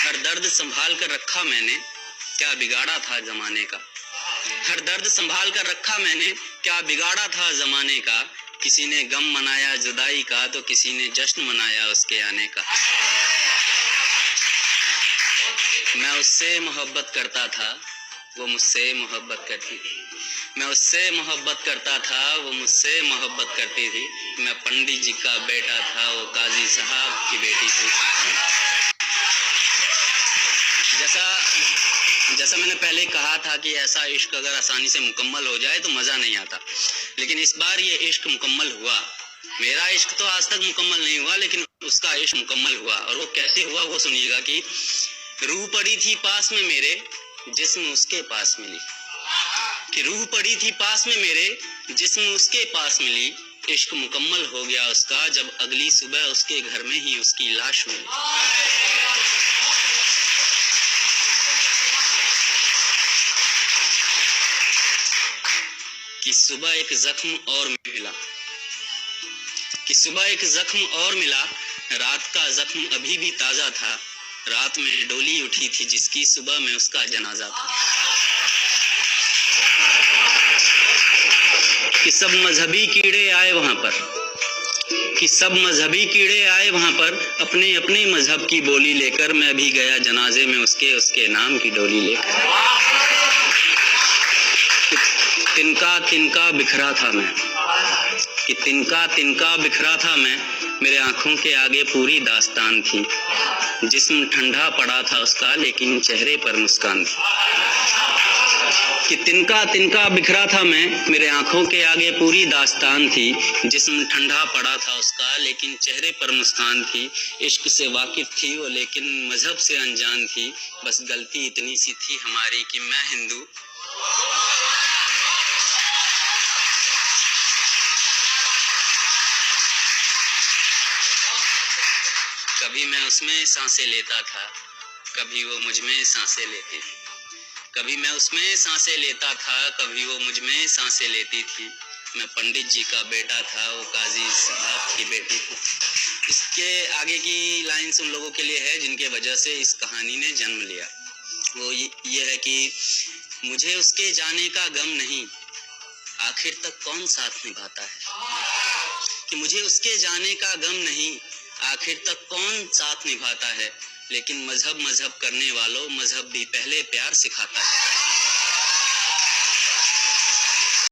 हर दर्द संभाल कर रखा मैंने, क्या बिगाड़ा था जमाने का। हर दर्द संभाल कर रखा मैंने, क्या बिगाड़ा था जमाने का। किसी ने गम मनाया जुदाई का, तो किसी ने जश्न मनाया उसके आने का। मैं उससे मोहब्बत करता था, वो मुझसे मोहब्बत करती थी। मैं उससे मोहब्बत करता था, वो मुझसे मोहब्बत करती थी। मैं पंडित जी का बेटा था, वो काजी साहब की बेटी थी। जैसा मैंने पहले कहा था कि ऐसा इश्क अगर आसानी से मुकम्मल हो जाए तो मज़ा नहीं आता, लेकिन इस बार ये इश्क मुकम्मल हुआ। मेरा इश्क तो आज तक मुकम्मल नहीं हुआ, लेकिन उसका इश्क मुकम्मल हुआ। और वो कैसे हुआ वो सुनिएगा कि रूह पड़ी थी पास में मेरे, जिस्म उसके पास मिली। कि रूह पड़ी थी पास में मेरे, जिस्म उसके पास मिली। इश्क मुकम्मल हो गया उसका जब अगली सुबह उसके घर में ही उसकी लाश मिली। कि सुबह एक जख्म और मिला, कि सुबह एक जख्म और मिला। रात का जख्म अभी भी ताजा था, रात में डोली उठी थी जिसकी, सुबह में उसका जनाजा था। कि सब मजहबी कीड़े आए वहां पर, कि सब मजहबी कीड़े आए वहां पर, अपने अपने मजहब की बोली लेकर। मैं भी गया जनाजे में उसके नाम की डोली लेकर। तिनका तिनका बिखरा था मैं, कि तिनका तिनका बिखरा था मैं। मेरे आंखों के आगे पूरी दास्तान थी। जिस्म ठंडा पड़ा था उसका, लेकिन चेहरे पर मुस्कान थी। कि तिनका तिनका बिखरा था मैं, मेरे आंखों के आगे पूरी दास्तान थी। जिस्म ठंडा पड़ा था उसका, लेकिन चेहरे पर मुस्कान थी। इश्क से वाकिफ थी वो, लेकिन मजहब से अनजान थी। बस गलती इतनी सी थी हमारी कि मैं हिंदू, कभी मैं उसमें सांसें लेता था, कभी वो मुझ में सांसें लेती थी। कभी मैं उसमें सांसें लेता था, कभी वो मुझ में सांसें लेती थी। मैं पंडित जी का बेटा था, वो काजी साहब की बेटी थी। इसके आगे की लाइन्स उन लोगों के लिए है जिनके वजह से इस कहानी ने जन्म लिया। वो ये है कि मुझे उसके जाने का गम नहीं, आखिर तक कौन साथ निभाता है। कि मुझे उसके जाने का गम नहीं, आखिर तक कौन साथ निभाता है। लेकिन मजहब करने वालों, मजहब भी पहले प्यार सिखाता है।